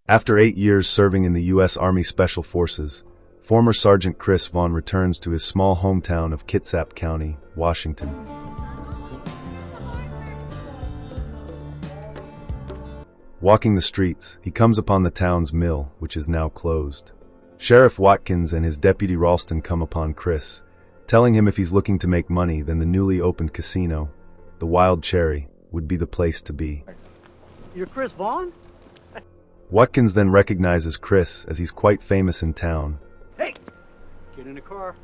After 8 years serving in the U.S. Army Special Forces, former Sergeant Chris Vaughn returns to his small hometown of Kitsap County, Washington. Walking the streets, he comes upon the town's mill, which is now closed. Sheriff Watkins and his deputy Ralston come upon Chris, telling him if he's looking to make money, then the newly opened casino, the Wild Cherry, would be the place to be. You're Chris Vaughn? Watkins then recognizes Chris as he's quite famous in town. Hey! Get in the car.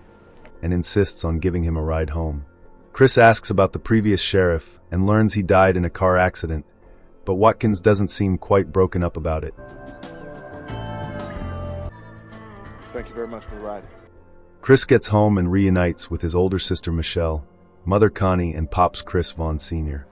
And insists on giving him a ride home. Chris asks about the previous sheriff and learns he died in a car accident, but Watkins doesn't seem quite broken up about it. Thank you very much for the ride. Chris gets home and reunites with his older sister Michelle, Mother Connie, and Pops Chris Vaughn Sr.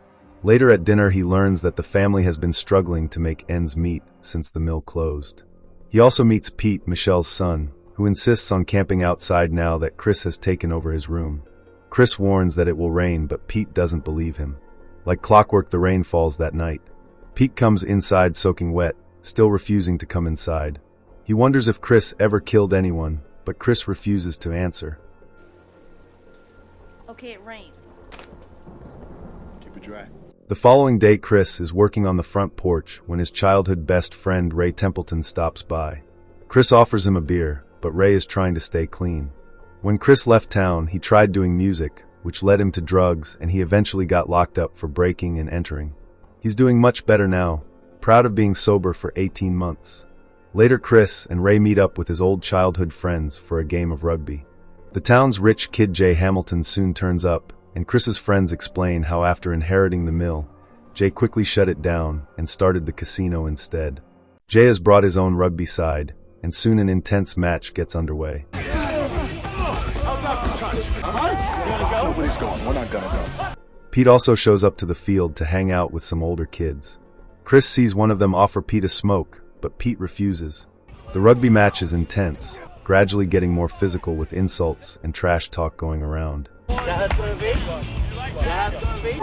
Later at dinner, he learns that the family has been struggling to make ends meet since the mill closed. He also meets Pete, Michelle's son, who insists on camping outside now that Chris has taken over his room. Chris warns that it will rain, but Pete doesn't believe him. Like clockwork, the rain falls that night. Pete comes inside soaking wet, still refusing to come inside. He wonders if Chris ever killed anyone, but Chris refuses to answer. Okay, it rained. Keep it dry. The following day, Chris is working on the front porch when his childhood best friend Ray Templeton stops by. Chris offers him a beer, but Ray is trying to stay clean. When Chris left town, he tried doing music, which led him to drugs, and he eventually got locked up for breaking and entering. He's doing much better now, proud of being sober for 18 months. Later, Chris and Ray meet up with his old childhood friends for a game of rugby. The town's rich kid Jay Hamilton soon turns up, and Chris's friends explain how after inheriting the mill, Jay quickly shut it down and started the casino instead. Jay has brought his own rugby side, and soon an intense match gets underway. Nobody's going. We're not gonna go. Pete also shows up to the field to hang out with some older kids. Chris sees one of them offer Pete a smoke, but Pete refuses. The rugby match is intense, gradually getting more physical with insults and trash talk going around. Go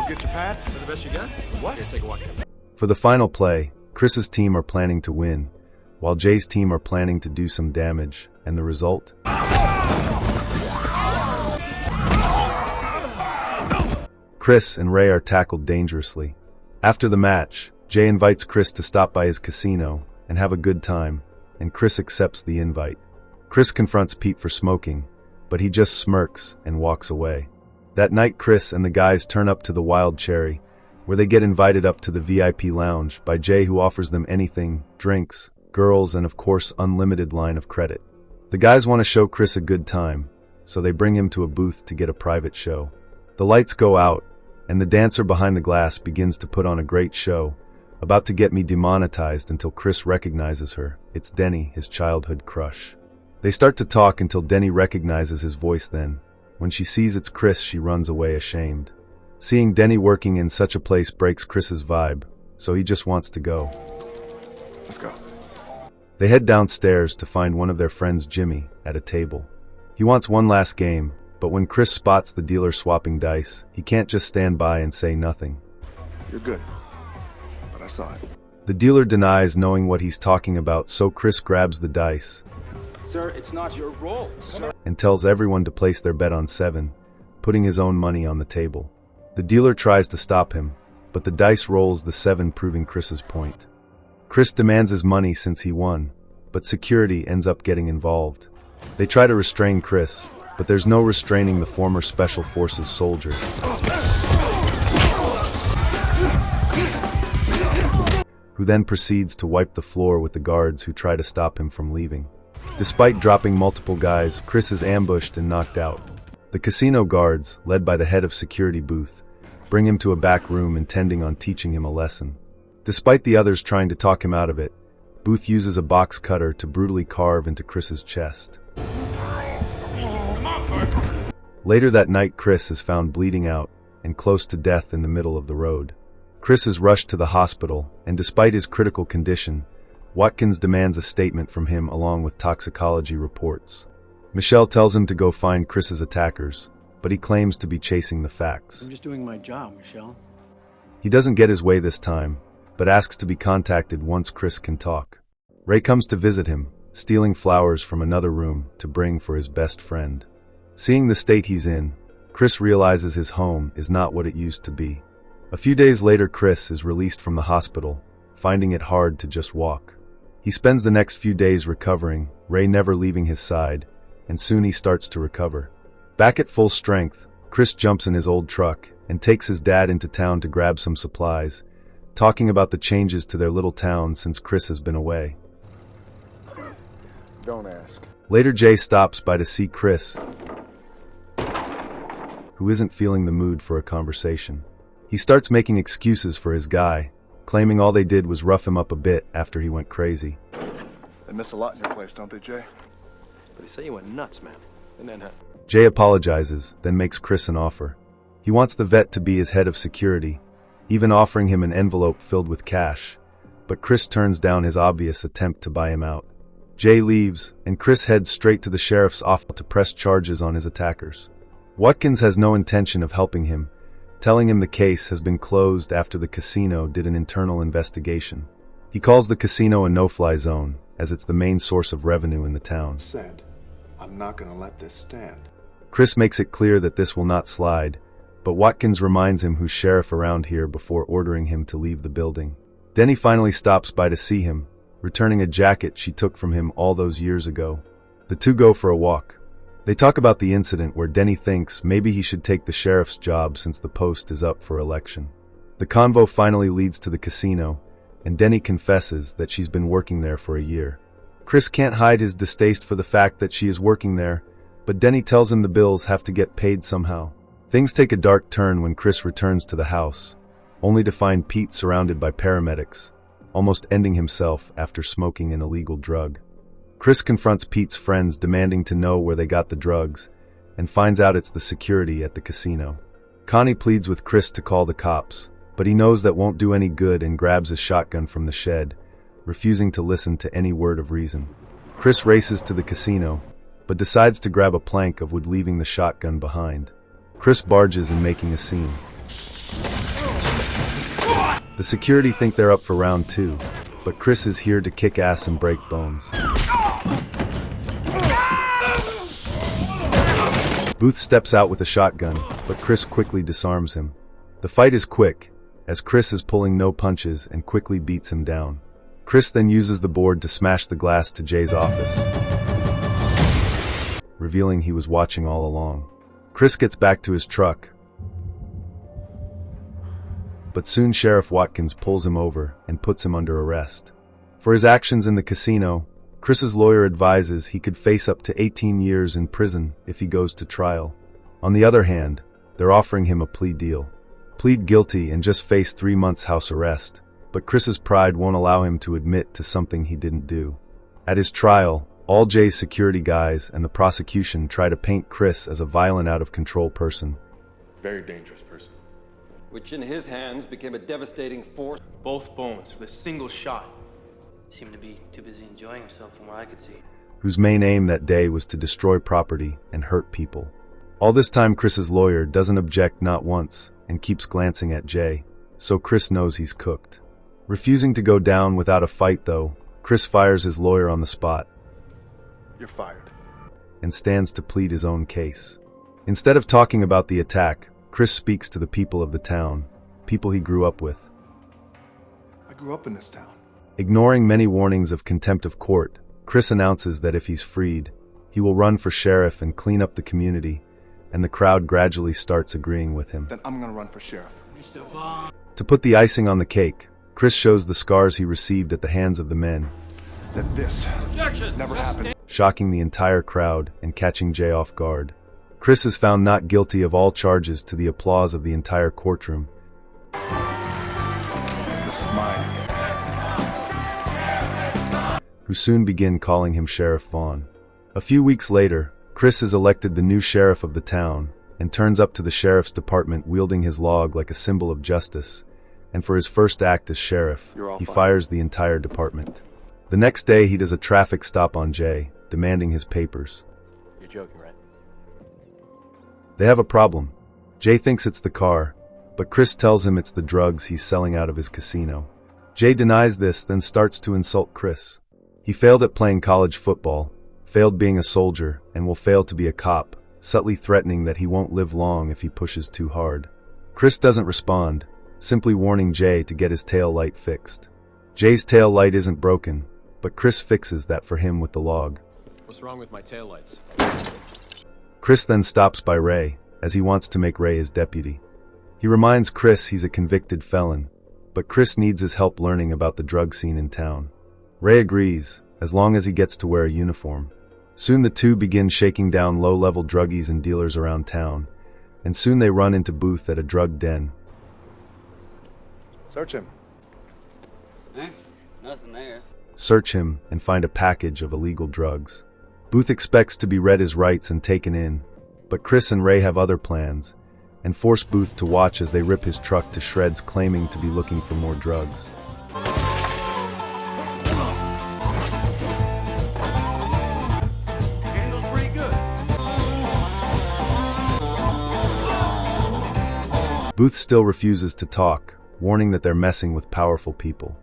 get your pads. Is that the best you got? What? Here, take a walk. For the final play, Chris's team are planning to win, while Jay's team are planning to do some damage, and the result? Chris and Ray are tackled dangerously. After the match, Jay invites Chris to stop by his casino and have a good time, and Chris accepts the invite. Chris confronts Pete for smoking, but he just smirks and walks away. That night, Chris and the guys turn up to the Wild Cherry, where they get invited up to the VIP lounge by Jay, who offers them anything, drinks, girls, and of course unlimited line of credit. The guys want to show Chris a good time, so they bring him to a booth to get a private show. The lights go out, and the dancer behind the glass begins to put on a great show, about to get me demonetized until Chris recognizes her. It's Denny, his childhood crush. They start to talk until Denny recognizes his voice. Then, when she sees it's Chris, she runs away ashamed. Seeing Denny working in such a place breaks Chris's vibe, so he just wants to go. Let's go. They head downstairs to find one of their friends, Jimmy, at a table. He wants one last game, but when Chris spots the dealer swapping dice, he can't just stand by and say nothing. You're good. But I saw it. The dealer denies knowing what he's talking about, so Chris grabs the dice. Sir, it's not your role, sir. And tells everyone to place their bet on 7, putting his own money on the table. The dealer tries to stop him, but the dice rolls the 7, proving Chris's point. Chris demands his money since he won, but security ends up getting involved. They try to restrain Chris, but there's no restraining the former Special Forces soldier, who then proceeds to wipe the floor with the guards who try to stop him from leaving. Despite dropping multiple guys, Chris is ambushed and knocked out. The casino guards, led by the head of security Booth, bring him to a back room intending on teaching him a lesson. Despite the others trying to talk him out of it, Booth uses a box cutter to brutally carve into Chris's chest. Later that night, Chris is found bleeding out and close to death in the middle of the road. Chris is rushed to the hospital, and despite his critical condition, Watkins demands a statement from him along with toxicology reports. Michelle tells him to go find Chris's attackers, but he claims to be chasing the facts. I'm just doing my job, Michelle. He doesn't get his way this time, but asks to be contacted once Chris can talk. Ray comes to visit him, stealing flowers from another room to bring for his best friend. Seeing the state he's in, Chris realizes his home is not what it used to be. A few days later, Chris is released from the hospital, finding it hard to just walk. He spends the next few days recovering, Ray never leaving his side, and soon he starts to recover. Back at full strength, Chris jumps in his old truck and takes his dad into town to grab some supplies, talking about the changes to their little town since Chris has been away. Don't ask. Later, Jay stops by to see Chris, who isn't feeling the mood for a conversation. He starts making excuses for his guy, claiming all they did was rough him up a bit after he went crazy. They miss a lot in your place, don't they, Jay? They say you went nuts, man. And then, Jay apologizes, then makes Chris an offer. He wants the vet to be his head of security, even offering him an envelope filled with cash, but Chris turns down his obvious attempt to buy him out. Jay leaves, and Chris heads straight to the sheriff's office to press charges on his attackers. Watkins has no intention of helping him, telling him the case has been closed after the casino did an internal investigation. He calls the casino a no-fly zone, as it's the main source of revenue in the town. Said, I'm not gonna let this stand. Chris makes it clear that this will not slide, but Watkins reminds him who's sheriff around here before ordering him to leave the building. Denny finally stops by to see him, returning a jacket she took from him all those years ago. The two go for a walk. They talk about the incident where Denny thinks maybe he should take the sheriff's job since the post is up for election. The convo finally leads to the casino, and Denny confesses that she's been working there for a year. Chris can't hide his distaste for the fact that she is working there, but Denny tells him the bills have to get paid somehow. Things take a dark turn when Chris returns to the house, only to find Pete surrounded by paramedics, almost ending himself after smoking an illegal drug. Chris confronts Pete's friends demanding to know where they got the drugs, and finds out it's the security at the casino. Connie pleads with Chris to call the cops, but he knows that won't do any good and grabs his shotgun from the shed, refusing to listen to any word of reason. Chris races to the casino, but decides to grab a plank of wood, leaving the shotgun behind. Chris barges in, making a scene. The security think they're up for round 2, but Chris is here to kick ass and break bones. Booth steps out with a shotgun, but Chris quickly disarms him. The fight is quick, as Chris is pulling no punches and quickly beats him down. Chris then uses the board to smash the glass to Jay's office, revealing he was watching all along. Chris gets back to his truck, but soon Sheriff Watkins pulls him over and puts him under arrest. For his actions in the casino, Chris's lawyer advises he could face up to 18 years in prison if he goes to trial. On the other hand, they're offering him a plea deal. Plead guilty and just face 3 months house arrest, but Chris's pride won't allow him to admit to something he didn't do. At his trial, all Jay's security guys and the prosecution try to paint Chris as a violent, out-of-control person. Very dangerous person. Which in his hands became a devastating force. both bones with a single shot. Seemed to be too busy enjoying himself from what I could see. Whose main aim that day was to destroy property and hurt people. All this time, Chris's lawyer doesn't object not once and keeps glancing at Jay, so Chris knows he's cooked. Refusing to go down without a fight, though, Chris fires his lawyer on the spot. You're fired. And stands to plead his own case. Instead of talking about the attack, Chris speaks to the people of the town, people he grew up with. I grew up in this town. Ignoring many warnings of contempt of court, Chris announces that if he's freed, he will run for sheriff and clean up the community, and the crowd gradually starts agreeing with him. Then I'm gonna run for sheriff. Mr. Vaughn. To put the icing on the cake, Chris shows the scars he received at the hands of the men, That this never happens. shocking the entire crowd and catching Jay off guard. Chris is found not guilty of all charges to the applause of the entire courtroom. This is mine. Who soon begin calling him Sheriff Vaughn. A few weeks later, Chris is elected the new sheriff of the town and turns up to the sheriff's department wielding his log like a symbol of justice, and for his first act as sheriff, he fires the entire department. The next day, he does a traffic stop on Jay, demanding his papers. You're joking, right? They have a problem. Jay thinks it's the car, but Chris tells him it's the drugs he's selling out of his casino. Jay denies this, then starts to insult Chris. He failed at playing college football, failed being a soldier, and will fail to be a cop, subtly threatening that he won't live long if he pushes too hard. Chris doesn't respond, simply warning Jay to get his tail light fixed. Jay's tail light isn't broken, but Chris fixes that for him with the log. What's wrong with my taillights? Chris then stops by Ray, as he wants to make Ray his deputy. He reminds Chris he's a convicted felon, but Chris needs his help learning about the drug scene in town. Ray agrees, as long as he gets to wear a uniform. Soon the two begin shaking down low-level druggies and dealers around town, and soon they run into Booth at a drug den. Search him. Nothing there. Search him and find a package of illegal drugs. Booth expects to be read his rights and taken in, but Chris and Ray have other plans, and force Booth to watch as they rip his truck to shreds, claiming to be looking for more drugs. Handles pretty good. Booth still refuses to talk, warning that they're messing with powerful people.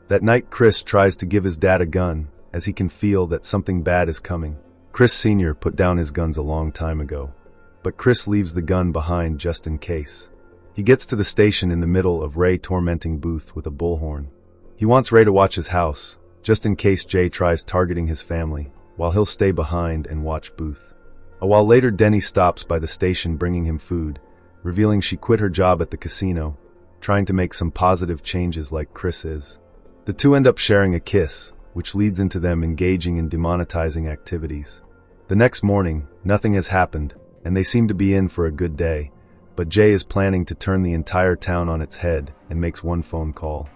That night, Chris tries to give his dad a gun, as he can feel that something bad is coming. Chris Sr. put down his guns a long time ago, but Chris leaves the gun behind just in case. He gets to the station in the middle of Ray tormenting Booth with a bullhorn. He wants Ray to watch his house, just in case Jay tries targeting his family, while he'll stay behind and watch Booth. A while later, Denny stops by the station bringing him food, revealing she quit her job at the casino, trying to make some positive changes like Chris is. The two end up sharing a kiss, which leads into them engaging in demonetizing activities. The next morning, nothing has happened, and they seem to be in for a good day, but Jay is planning to turn the entire town on its head and makes one phone call.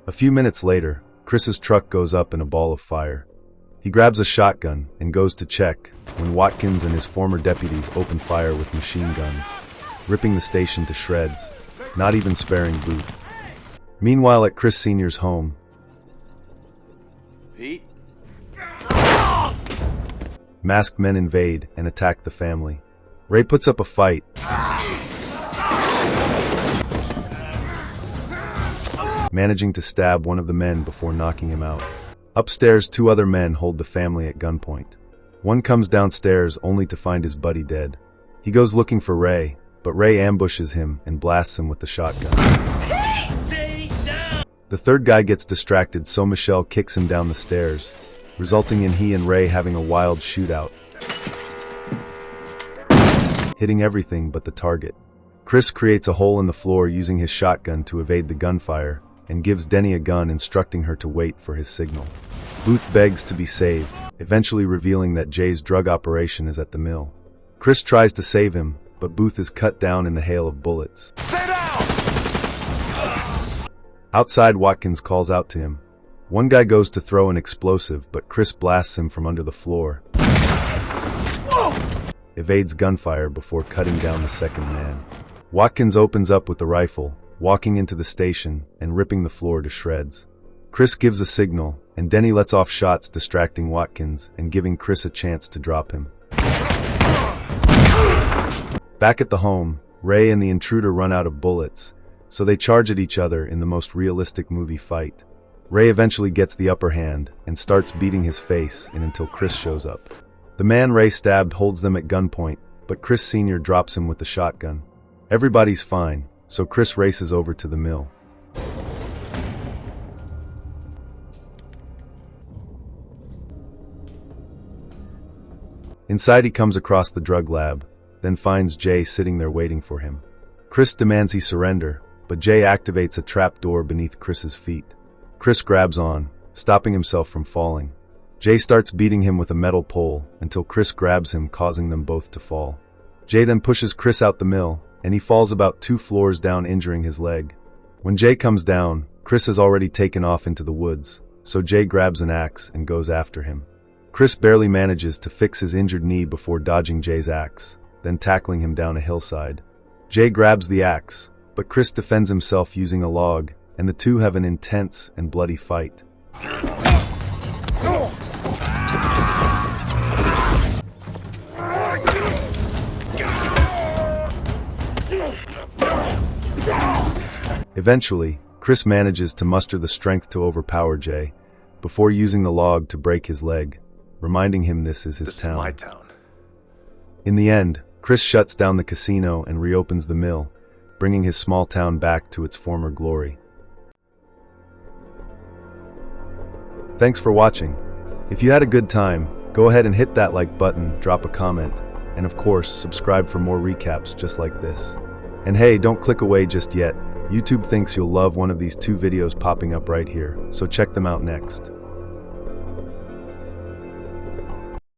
A few minutes later, Chris's truck goes up in a ball of fire. He grabs a shotgun and goes to check when Watkins and his former deputies open fire with machine guns, ripping the station to shreds, not even sparing Booth. Meanwhile, at Chris Sr.'s home, Pete? masked men invade and attack the family. Ray puts up a fight, managing to stab one of the men before knocking him out. Upstairs, two other men hold the family at gunpoint. One comes downstairs only to find his buddy dead. He goes looking for Ray, but Ray ambushes him and blasts him with the shotgun. The third guy gets distracted, so Michelle kicks him down the stairs, resulting in he and Ray having a wild shootout, hitting everything but the target. Chris creates a hole in the floor using his shotgun to evade the gunfire, and gives Denny a gun, instructing her to wait for his signal. Booth begs to be saved, eventually revealing that Jay's drug operation is at the mill. Chris tries to save him, but Booth is cut down in the hail of bullets. Stay down! Outside, Watkins calls out to him. One guy goes to throw an explosive, but Chris blasts him from under the floor, evades gunfire before cutting down the second man. Watkins opens up with the rifle, walking into the station and ripping the floor to shreds. Chris gives a signal, and Denny lets off shots, distracting Watkins and giving Chris a chance to drop him. Back at the home, Ray and the intruder run out of bullets, so they charge at each other in the most realistic movie fight. Ray eventually gets the upper hand and starts beating his face in until Chris shows up. The man Ray stabbed holds them at gunpoint, but Chris Sr. drops him with the shotgun. Everybody's fine, so Chris races over to the mill. Inside, he comes across the drug lab, then finds Jay sitting there waiting for him. Chris demands he surrender, but Jay activates a trap door beneath Chris's feet. Chris grabs on, stopping himself from falling. Jay starts beating him with a metal pole until Chris grabs him, causing them both to fall. Jay then pushes Chris out the mill, and he falls about 2 floors down, injuring his leg. When Jay comes down, Chris has already taken off into the woods, so Jay grabs an axe and goes after him. Chris barely manages to fix his injured knee before dodging Jay's axe, then tackling him down a hillside. Jay grabs the axe, but Chris defends himself using a log, and the two have an intense and bloody fight. Eventually, Chris manages to muster the strength to overpower Jay, before using the log to break his leg, reminding him this is his This town. is my town. In the end, Chris shuts down the casino and reopens the mill, bringing his small town back to its former glory. Thanks for watching. If you had a good time, go ahead and hit that like button, drop a comment, and of course, subscribe for more recaps just like this. And hey, don't click away just yet. YouTube thinks you'll love one of these 2 videos popping up right here, so check them out next.